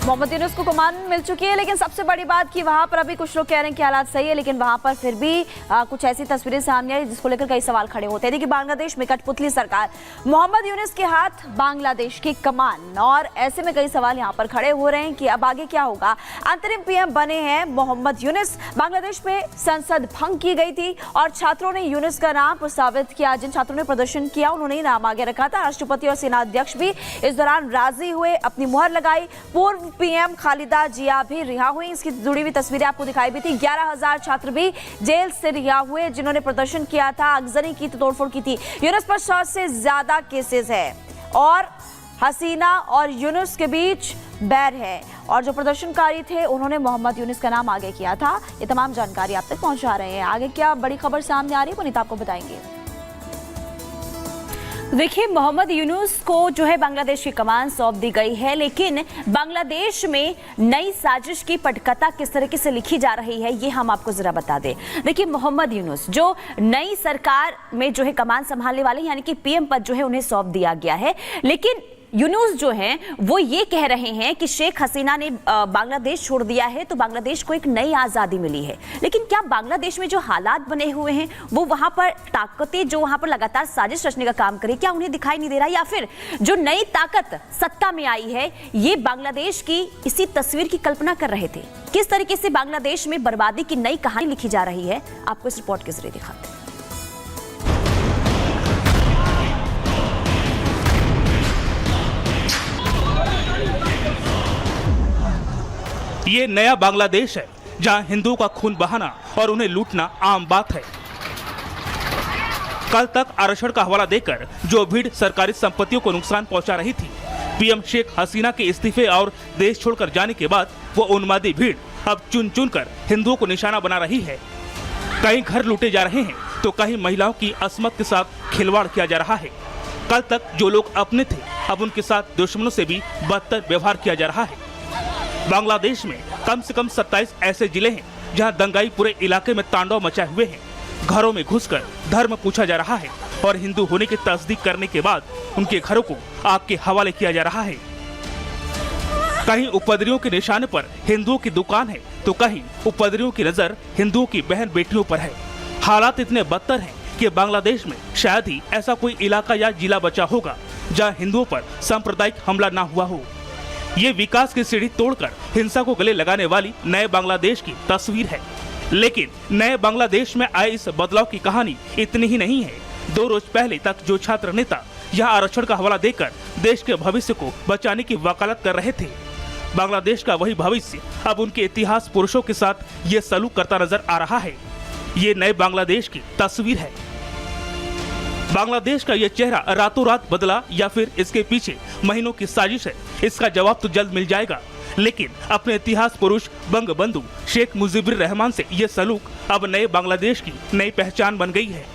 मोहम्मद यूनुस को कमान मिल चुकी है, लेकिन सबसे बड़ी बात कि वहां पर अभी कुछ लोग कह रहे हैं कि हालात सही है, लेकिन वहां पर फिर भी कुछ ऐसी तस्वीरें सामने आई जिसको लेकर कई सवाल खड़े होते हैं। देखिए, बांग्लादेश में कठपुतली सरकार, मोहम्मद यूनुस के हाथ बांग्लादेश की कमान, और ऐसे में कई सवाल यहां पर खड़े हो रहे हैं कि अब आगे क्या होगा। अंतरिम पीएम बने हैं मोहम्मद यूनुस। बांग्लादेश में संसद भंग की गई थी और छात्रों ने यूनुस का नाम प्रस्तावित किया। जिन छात्रों ने प्रदर्शन किया उन्होंने ही नाम आगे रखा था। राष्ट्रपति और सेना अध्यक्ष भी इस दौरान राजी हुए, अपनी मुहर लगाई। पूर्व पीएम खालिदा जिया भी रिहा हुई। इसकी जुड़ी हुई तस्वीरें आपको दिखाई भी थी। 11,000 छात्र भी जेल से रिहा हुए जिन्होंने प्रदर्शन किया था, आगजनी की, तोड़फोड़ की थी। यूनुस पर 100 से ज्यादा केसेस है और हसीना और यूनुस के बीच बैर है, और जो प्रदर्शनकारी थे उन्होंने मोहम्मद यूनुस का नाम आगे किया था। ये तमाम जानकारी आप तक पहुंचा रहे हैं। आगे क्या बड़ी खबर सामने आ रही है, पुनीत आपको बताएंगे। देखिए, मोहम्मद यूनुस को जो है बांग्लादेश की कमान सौंप दी गई है, लेकिन बांग्लादेश में नई साजिश की पटकथा किस तरीके से लिखी जा रही है ये हम आपको जरा बता दें। देखिए, मोहम्मद यूनुस जो नई सरकार में जो है कमान संभालने वाले, यानी कि पीएम पद जो है उन्हें सौंप दिया गया है, लेकिन यूनुस जो हैं वो ये कह रहे हैं कि शेख हसीना ने बांग्लादेश छोड़ दिया है तो बांग्लादेश को एक नई आज़ादी मिली है। लेकिन क्या बांग्लादेश में जो हालात बने हुए हैं वो वहां पर ताकतें जो वहां पर लगातार साजिश रचने का काम करें, क्या उन्हें दिखाई नहीं दे रहा, या फिर जो नई ताकत सत्ता में आई है ये बांग्लादेश की इसी तस्वीर की कल्पना कर रहे थे? किस तरीके से बांग्लादेश में बर्बादी की नई कहानी लिखी जा रही है, आपको इस रिपोर्ट के जरिए दिखाते हैं। ये नया बांग्लादेश है जहां हिंदुओं का खून बहाना और उन्हें लूटना आम बात है। कल तक आरक्षण का हवाला देकर जो भीड़ सरकारी संपत्तियों को नुकसान पहुंचा रही थी, पीएम शेख हसीना के इस्तीफे और देश छोड़कर जाने के बाद वो उन्मादी भीड़ अब चुन चुन कर हिंदुओं को निशाना बना रही है। कहीं घर लूटे जा रहे हैं तो कहीं महिलाओं की अस्मत के साथ खिलवाड़ किया जा रहा है। कल तक जो लोग अपने थे अब उनके साथ दुश्मनों से भी बदतर व्यवहार किया जा रहा है। बांग्लादेश में कम से कम 27 ऐसे जिले हैं जहां दंगाई पूरे इलाके में तांडव मचाए हुए हैं। घरों में घुसकर धर्म पूछा जा रहा है और हिंदू होने की तस्दीक करने के बाद उनके घरों को आग के हवाले किया जा रहा है। कहीं उपद्रवियों के निशाने पर हिंदुओं की दुकान है तो कहीं उपद्रवियों की नजर हिंदुओं की बहन बेटियों पर है। हालात इतने बदतर हैं कि बांग्लादेश में शायद ही ऐसा कोई इलाका या जिला बचा होगा जहां हिंदुओं पर सांप्रदायिक हमला ना हुआ हो। ये विकास की सीढ़ी तोड़कर हिंसा को गले लगाने वाली नए बांग्लादेश की तस्वीर है। लेकिन नए बांग्लादेश में आए इस बदलाव की कहानी इतनी ही नहीं है। 2 रोज पहले तक जो छात्र नेता यहाँ आरक्षण का हवाला देकर देश के भविष्य को बचाने की वकालत कर रहे थे, बांग्लादेश का वही भविष्य अब उनके इतिहास पुरुषों के साथ ये सलूक करता नजर आ रहा है। ये नए बांग्लादेश की तस्वीर है। बांग्लादेश का ये चेहरा रातों रात बदला या फिर इसके पीछे महीनों की साजिश है, इसका जवाब तो जल्द मिल जाएगा। लेकिन अपने इतिहास पुरुष बंगबंधु शेख मुजीबुर रहमान से ये सलूक अब नए बांग्लादेश की नई पहचान बन गई है।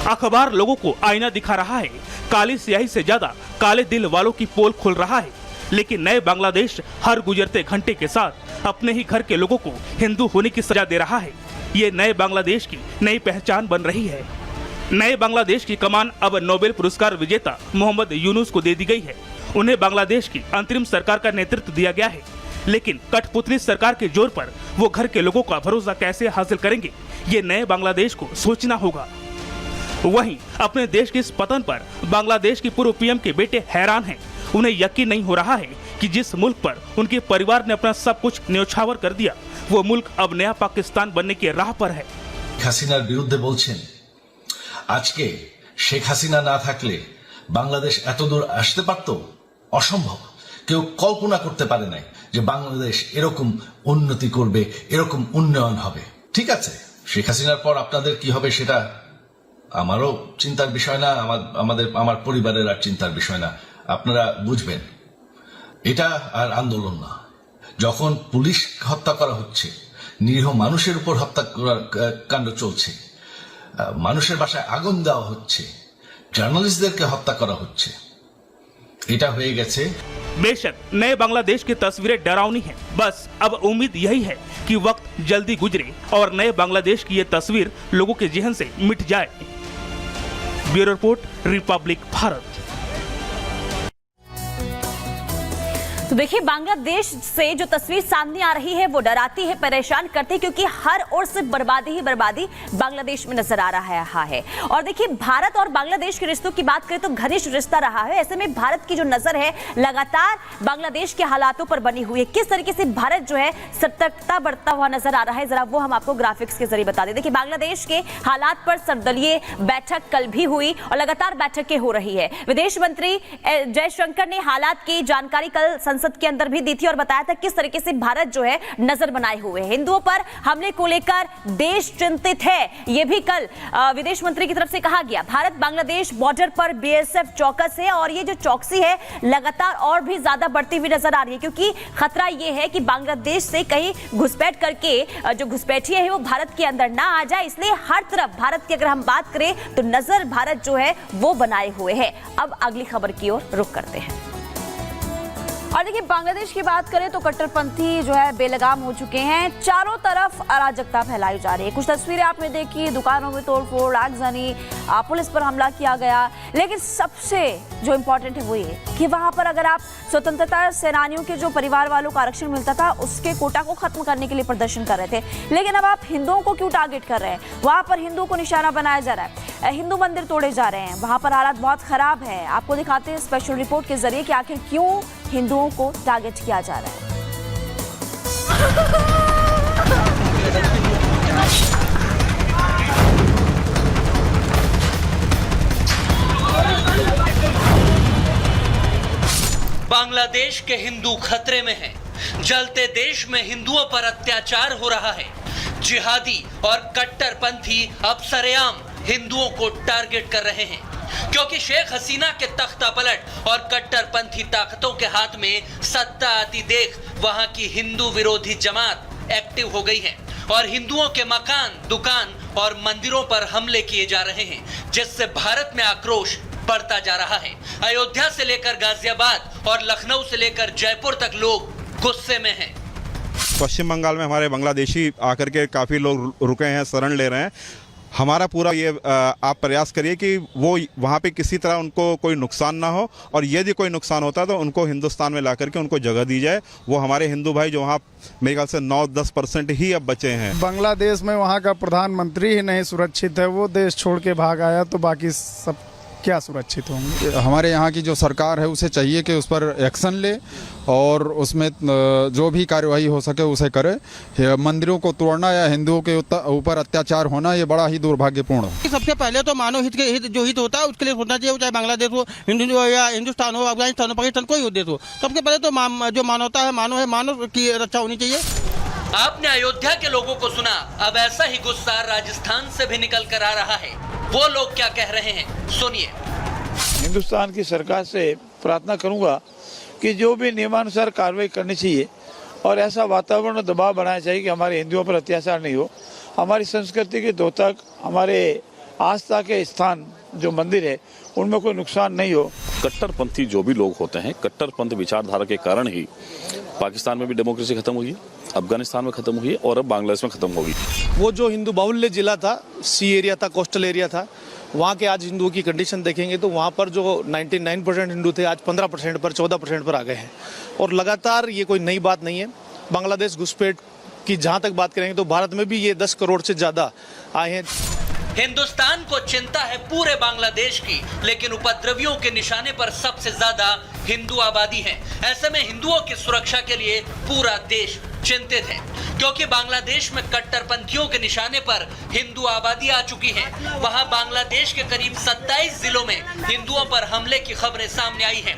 अखबार लोगों को आईना दिखा रहा है, काली स्याही से ज्यादा काले दिल वालों की पोल खुल रहा है। लेकिन नए बांग्लादेश हर गुजरते घंटे के साथ अपने ही घर के लोगों को हिंदू होने की सजा दे रहा है। ये नए बांग्लादेश की नई पहचान बन रही है। नए बांग्लादेश की कमान अब नोबेल पुरस्कार विजेता मोहम्मद यूनुस को दे दी गई है। उन्हें बांग्लादेश की अंतरिम सरकार का नेतृत्व दिया गया है। लेकिन कठपुतली सरकार के जोर पर वो घर के लोगों का भरोसा कैसे हासिल करेंगे, ये नए बांग्लादेश को सोचना होगा। वहीं अपने देश के इस पतन पर बांग्लादेश की पूर्व पीएम के बेटे हैरान हैं। उन्हें यकीन नहीं हो रहा है कि जिस मुल्क पर उनके परिवार ने अपना सब कुछ न्यौछावर कर दिया, वो मुल्क अब नया पाकिस्तान बनने की राह पर है। হাসিনার বিরুদ্ধে বলছেন, আজকে শেখ হাসিনা না থাকলে বাংলাদেশ এত দূর আসতে পারত? অসম্ভব। কেউ কল্পনা করতে পারে নাই যে বাংলাদেশ এরকম উন্নতি করবে, এরকম উন্নয়ন হবে। ঠিক আছে, শেখ হাসিনার পর আপনাদের কি হবে সেটা আমারও চিন্তার বিষয় না, আমার পরিবারের আর চিন্তার বিষয় না। আপনারা বুঝবেন এটা আর আন্দোলন না। যখন পুলিশ হত্যা করা হচ্ছে, নিরীহ মানুষের উপর হত্যা কাণ্ড চলছে, মানুষের বাসায় আগুন দেওয়া হচ্ছে, জার্নালিস্টদেরকে হত্যা করা হচ্ছে, এটা হয়ে গেছে। बेशक नए बांग्लादेश की तस्वीरें डरावनी हैं। बस अब उम्मीद यही है कि वक्त जल्दी गुजरे और नए बांग्लादेश की ये तस्वीर लोगों के जहन से मिट जाए। Bureau report, Republic Bharat. तो देखिए, बांग्लादेश से जो तस्वीर सामने आ रही है वो डराती है, परेशान करती है, क्योंकि हर ओर से बर्बादी ही बर्बादी बांग्लादेश में नजर आ रहा है। और देखिए, भारत और बांग्लादेश के रिश्तों की बात करें तो घनिष्ठ रिश्ता रहा है। ऐसे में भारत की जो नजर है लगातार बांग्लादेश के हालातों पर बनी हुई है। किस तरीके से भारत जो है सतर्कता बरतता हुआ नजर आ रहा है, जरा वो हम आपको ग्राफिक्स के जरिए बता दें। देखिए, बांग्लादेश के हालात पर सर्वदलीय बैठक कल भी हुई और लगातार बैठकें हो रही है। विदेश मंत्री जयशंकर ने हालात की जानकारी कल संसद के अंदर भी दी थी और बताया था किस तरीके से भारत जो है नजर बनाए हुए है। हिंदुओं पर हमले को लेकर देश चिंतित है, यह भी कल विदेश मंत्री की तरफ से कहा गया। भारत बांग्लादेश बॉर्डर पर बीएसएफ चौकस है और ये जो चौकसी है लगातार और भी ज्यादा बढ़ती हुई नजर आ रही है, क्योंकि खतरा यह है कि बांग्लादेश से कहीं घुसपैठ करके जो घुसपैठिए है वो भारत के अंदर ना आ जाए। इसलिए हर तरफ भारत की अगर हम बात करें तो नजर भारत जो है वो बनाए हुए है। अब अगली खबर की ओर रुख करते हैं। और देखिए, बांग्लादेश की बात करें तो कट्टरपंथी जो है बेलगाम हो चुके हैं। चारों तरफ अराजकता फैलाई जा रही है। कुछ तस्वीरें आपने देखी, दुकानों में तोड़फोड़, आगजनी, पुलिस पर हमला किया गया। लेकिन सबसे जो इम्पोर्टेंट है वो ये कि वहां पर अगर आप स्वतंत्रता सेनानियों के जो परिवार वालों को आरक्षण मिलता था उसके कोटा को खत्म करने के लिए प्रदर्शन कर रहे थे, लेकिन अब आप हिंदुओं को क्यों टारगेट कर रहे हैं? वहां पर हिंदुओं को निशाना बनाया जा रहा है, हिंदू मंदिर तोड़े जा रहे हैं, वहां पर हालात बहुत खराब है। आपको दिखाते हैं स्पेशल रिपोर्ट के जरिए कि आखिर क्यों हिंदुओं को टारगेट किया जा रहा है। बांग्लादेश के हिंदू खतरे में हैं। जलते देश में हिंदुओं पर अत्याचार हो रहा है। जिहादी और कट्टरपंथी अब सरेआम हिंदुओं को टारगेट कर रहे हैं, क्योंकि शेख हसीना के तख्ता पलट और कट्टरपंथी ताकतों के हाथ में सत्ता आती देख वहां की हिंदू विरोधी जमात एक्टिव हो गई है और हिंदुओं के मकान, दुकान और मंदिरों पर हमले किए जा रहे हैं, जिससे भारत में आक्रोश बढ़ता जा रहा है। अयोध्या से लेकर गाजियाबाद और लखनऊ से लेकर जयपुर तक लोग गुस्से में हैं। पश्चिम बंगाल में हमारे बांग्लादेशी आकर के काफ़ी लोग रुके हैं, शरण ले रहे हैं। हमारा पूरा ये आप प्रयास करिए कि वो वहाँ पे किसी तरह उनको कोई नुकसान ना हो, और यदि कोई नुकसान होता है तो उनको हिंदुस्तान में ला करके उनको जगह दी जाए। वो हमारे हिंदू भाई जो वहाँ मेरे ख्याल से 9-10% ही अब बचे हैं। बांग्लादेश में वहाँ का प्रधानमंत्री ही नहीं सुरक्षित है, वो देश छोड़ के भाग आया तो बाकी सब क्या सुरक्षित होंगे? हमारे यहाँ की जो सरकार है उसे चाहिए कि उस पर एक्शन ले और उसमें जो भी कार्यवाही हो सके उसे करे। मंदिरों को तोड़ना या हिंदुओं के ऊपर अत्याचार होना ये बड़ा ही दुर्भाग्यपूर्ण है। सबसे पहले तो मानव हित के जो हित होता है उसके लिए सोचना चाहिए, चाहे बांग्लादेश हो, हिंदू हो या हिंदुस्तान हो, अफगानिस्तान हो, पाकिस्तान, कोई उद्देश्य हो। सबसे पहले तो जो मानवता है, मानव की रक्षा होनी चाहिए। आपने अयोध्या के लोगों को सुना, अब ऐसा ही गुस्सा राजस्थान से भी निकल कर आ रहा है। वो लोग क्या कह रहे हैं, सुनिए। हिंदुस्तान की सरकार से प्रार्थना करूंगा कि जो भी नियमानुसार कार्रवाई करनी चाहिए और ऐसा वातावरण और दबाव बनाना चाहिए कि हमारे हिंदुओं पर अत्याचार नहीं हो। हमारी संस्कृति के द्योतक, हमारे आस्था के स्थान जो मंदिर है, उनमें कोई नुकसान नहीं हो। कट्टरपंथी जो भी लोग होते हैं, कट्टरपंथी विचारधारा के कारण ही पाकिस्तान में भी डेमोक्रेसी खत्म हुई, अफगानिस्तान में खत्म हुई और अब बांग्लादेश में खत्म होगी। वो जो हिंदू बाहुल्य जिला था, सी एरिया था, कोस्टल एरिया था, वहाँ के आज हिंदुओं की कंडीशन देखेंगे तो वहाँ पर जो 99% हिंदू थे आज 15% पर, 14% पर आ गए हैं। और लगातार ये कोई नई बात नहीं है। बांग्लादेश घुसपैठ की जहाँ तक बात करेंगे तो भारत में भी ये 10 करोड़ से ज़्यादा आए हैं। हिंदुस्तान को चिंता है पूरे बांग्लादेश की, लेकिन उपद्रवियों के निशाने पर सबसे ज्यादा हिंदू आबादी है। ऐसे में हिंदुओं की सुरक्षा के लिए पूरा देश चिंतित है, क्योंकि बांग्लादेश में कट्टरपंथियों के निशाने पर हिंदू आबादी आ चुकी है। वहां बांग्लादेश के करीब 27 जिलों में हिंदुओं पर हमले की खबरें सामने आई हैं।